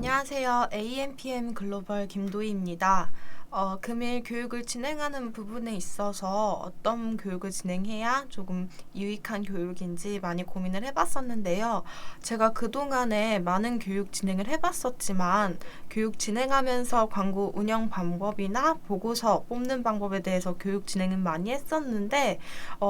안녕하세요. AMPM 글로벌 김도희입니다. 금일 교육을 진행하는 부분에 있어서 어떤 교육을 진행해야 조금 유익한 교육인지 많이 고민을 해봤었는데요. 제가 그동안에 많은 교육 진행을 해봤었지만 교육 진행하면서 광고 운영 방법이나 보고서 뽑는 방법에 대해서 교육 진행은 많이 했었는데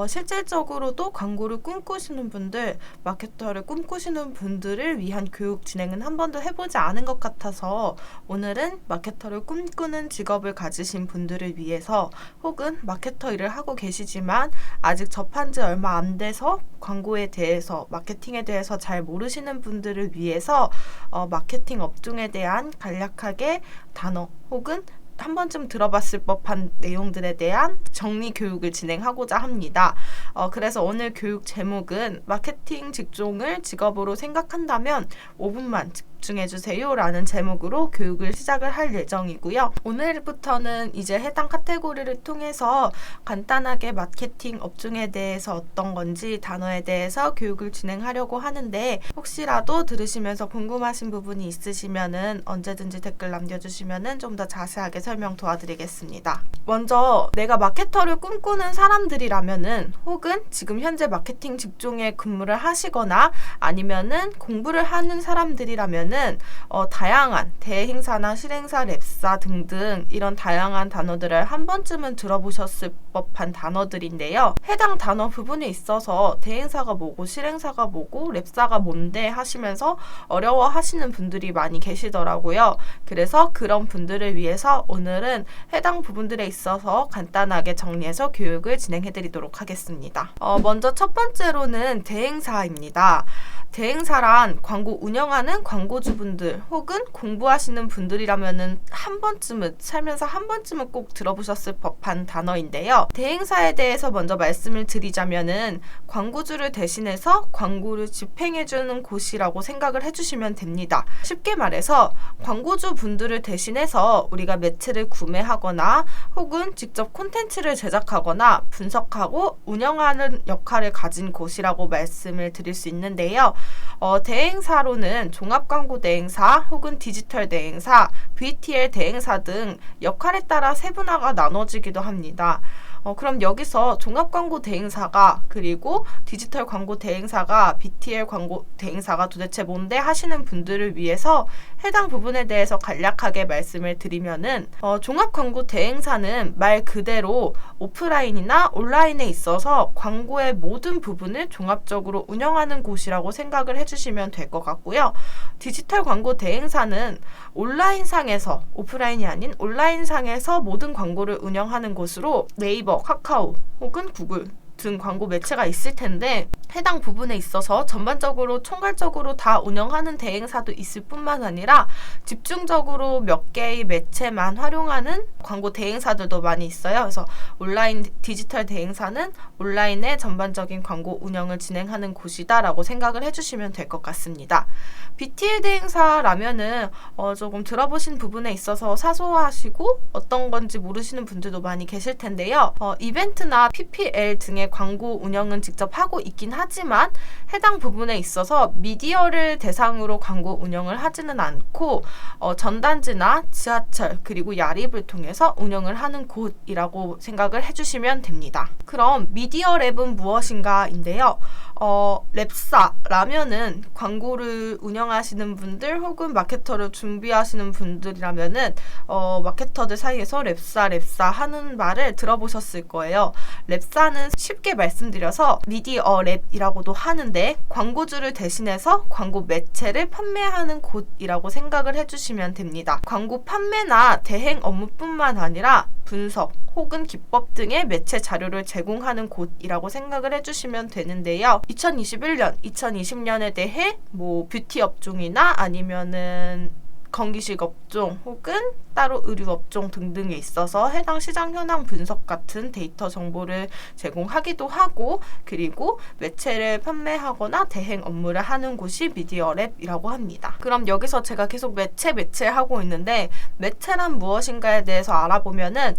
실질적으로도 광고를 꿈꾸시는 분들, 마케터를 꿈꾸시는 분들을 위한 교육 진행은 한 번도 해보지 않은 것 같아서 오늘은 마케터를 꿈꾸는 직업을 가지신 분들을 위해서 혹은 마케터 일을 하고 계시지만 아직 접한 지 얼마 안 돼서 광고에 대해서 마케팅에 대해서 잘 모르시는 분들을 위해서 마케팅 업종에 대한 간략하게 단어 혹은 한 번쯤 들어봤을 법한 내용들에 대한 정리 교육을 진행하고자 합니다. 그래서 오늘 교육 제목은 마케팅 직종을 직업으로 생각한다면 5분만 집중해주세요 라는 제목으로 교육을 시작을 할 예정이고요. 오늘부터는 이제 해당 카테고리를 통해서 간단하게 마케팅 업종에 대해서 어떤 건지 단어에 대해서 교육을 진행하려고 하는데 혹시라도 들으시면서 궁금하신 부분이 있으시면은 언제든지 댓글 남겨주시면은 좀 더 자세하게 설명 도와드리겠습니다. 먼저 내가 마케터를 꿈꾸는 사람들이라면은 혹은 지금 현재 마케팅 직종에 근무를 하시거나 아니면은 공부를 하는 사람들이라면은 다양한 대행사나 실행사, 랩사 등등 이런 다양한 단어들을 한 번쯤은 들어보셨을 법한 단어들인데요. 해당 단어 부분에 있어서 대행사가 뭐고 실행사가 뭐고 랩사가 뭔데 하시면서 어려워하시는 분들이 많이 계시더라고요. 그래서 그런 분들을 위해서 오늘은 해당 부분들에 있어서 간단하게 정리해서 교육을 진행해 드리도록 하겠습니다. 먼저 첫 번째로는 대행사입니다. 대행사란 광고 운영하는 광고주분들 혹은 공부하시는 분들이라면은 한 번쯤은 살면서 한 번쯤은 꼭 들어보셨을 법한 단어인데요. 대행사에 대해서 먼저 말씀을 드리자면은 광고주를 대신해서 광고를 집행해주는 곳이라고 생각을 해주시면 됩니다. 쉽게 말해서 광고주 분들을 대신해서 우리가 매체를 구매하거나 혹은 직접 콘텐츠를 제작하거나 분석하고 운영하는 역할을 가진 곳이라고 말씀을 드릴 수 있는데요. 대행사로는 종합광고 대행사 혹은 디지털 대행사, VTL 대행사 등 역할에 따라 세분화가 나눠지기도 합니다. 그럼 여기서 종합광고 대행사가 그리고 디지털 광고 대행사가 BTL 광고 대행사가 도대체 뭔데 하시는 분들을 위해서 해당 부분에 대해서 간략하게 말씀을 드리면은 종합광고 대행사는 말 그대로 오프라인이나 온라인에 있어서 광고의 모든 부분을 종합적으로 운영하는 곳이라고 생각을 해주시면 될 것 같고요. 디지털 광고 대행사는 온라인상에서 오프라인이 아닌 온라인상에서 모든 광고를 운영하는 곳으로 네이버, 카카오 혹은 구글 등 광고 매체가 있을 텐데 해당 부분에 있어서 전반적으로 총괄적으로 다 운영하는 대행사도 있을 뿐만 아니라 집중적으로 몇 개의 매체만 활용하는 광고 대행사들도 많이 있어요. 그래서 온라인 디지털 대행사는 온라인의 전반적인 광고 운영을 진행하는 곳이다라고 생각을 해주시면 될 것 같습니다. BTL 대행사라면은 조금 들어보신 부분에 있어서 사소하시고 어떤 건지 모르시는 분들도 많이 계실 텐데요. 이벤트나 PPL 등의 광고 운영은 직접 하고 있긴 하지만 해당 부분에 있어서 미디어를 대상으로 광고 운영을 하지는 않고 전단지나 지하철 그리고 야립을 통해서 운영을 하는 곳이라고 생각을 해주시면 됩니다. 그럼 미디어 랩은 무엇인가인데요. 랩사라면은 광고를 운영하시는 분들 혹은 마케터를 준비하시는 분들이라면은 마케터들 사이에서 랩사 하는 말을 들어보셨을 거예요. 랩사는 쉽게 말씀드려서 미디어 랩이라고도 하는데 광고주를 대신해서 광고 매체를 판매하는 곳이라고 생각을 해주시면 됩니다. 광고 판매나 대행 업무뿐만 아니라 분석 혹은 기법 등의 매체 자료를 제공하는 곳이라고 생각을 해주시면 되는데요. 2021년, 2020년에 대해 뷰티 업종이나 아니면은 건기식 업종 업종 혹은 따로 의류 업종 등등에 있어서 해당 시장 현황 분석 같은 데이터 정보를 제공하기도 하고, 그리고 매체를 판매하거나 대행 업무를 하는 곳이 미디어랩이라고 합니다. 그럼 여기서 제가 계속 매체 하고 있는데, 매체란 무엇인가에 대해서 알아보면은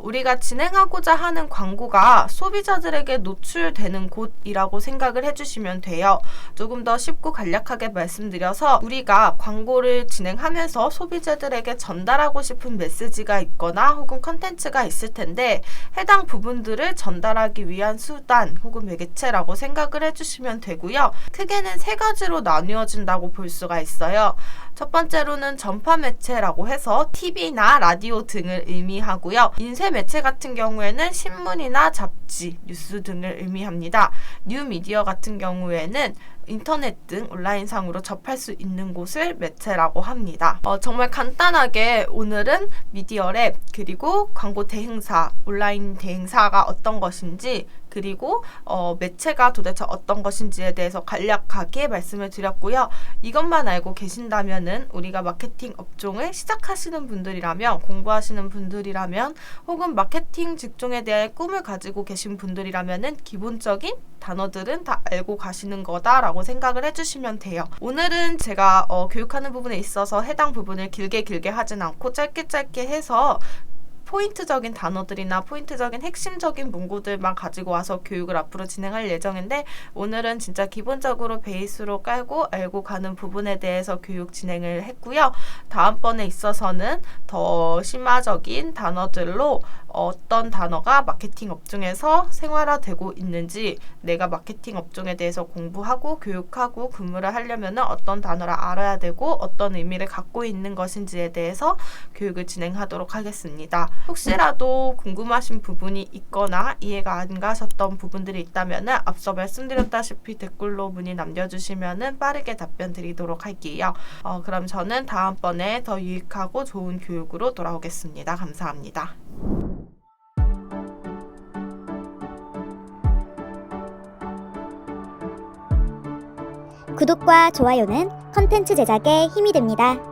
우리가 진행하고자 하는 광고가 소비자들에게 노출되는 곳이라고 생각을 해주시면 돼요. 조금 더 쉽고 간략하게 말씀드려서, 우리가 광고를 진행하면서 소비자들에게 전달하고 싶은 메시지가 있거나 혹은 컨텐츠가 있을 텐데, 해당 부분들을 전달하기 위한 수단 혹은 매개체라고 생각을 해주시면 되고요. 크게는 세 가지로 나뉘어진다고 볼 수가 있어요. 첫 번째로는 전파 매체라고 해서 TV나 라디오 등을 의미하고요. 인쇄 매체 같은 경우에는 신문이나 잡지, 뉴스 등을 의미합니다. 뉴미디어 같은 경우에는 인터넷 등 온라인상으로 접할 수 있는 곳을 매체라고 합니다. 정말 간단하게 오늘은 미디어랩, 그리고 광고 대행사, 온라인 대행사가 어떤 것인지, 그리고 매체가 도대체 어떤 것인지에 대해서 간략하게 말씀을 드렸고요. 이것만 알고 계신다면은, 우리가 마케팅 업종을 시작하시는 분들이라면, 공부하시는 분들이라면, 혹은 마케팅 직종에 대해 꿈을 가지고 계신 분들이라면은 기본적인 단어들은 다 알고 가시는 거다라고 생각을 해주시면 돼요. 오늘은 제가 교육하는 부분에 있어서 해당 부분을 길게 하진 않고 짧게 해서 포인트적인 단어들이나 포인트적인 핵심적인 문구들만 가지고 와서 교육을 앞으로 진행할 예정인데, 오늘은 진짜 기본적으로 베이스로 깔고 알고 가는 부분에 대해서 교육 진행을 했고요. 다음번에 있어서는 더 심화적인 단어들로 어떤 단어가 마케팅 업종에서 생활화되고 있는지, 내가 마케팅 업종에 대해서 공부하고 교육하고 근무를 하려면 어떤 단어를 알아야 되고 어떤 의미를 갖고 있는 것인지에 대해서 교육을 진행하도록 하겠습니다. 혹시라도 궁금하신 부분이 있거나 이해가 안 가셨던 부분들이 있다면 앞서 말씀드렸다시피 댓글로 문의 남겨주시면 빠르게 답변 드리도록 할게요. 그럼 저는 다음번에 더 유익하고 좋은 교육으로 돌아오겠습니다. 감사합니다. 구독과 좋아요는 컨텐츠 제작에 힘이 됩니다.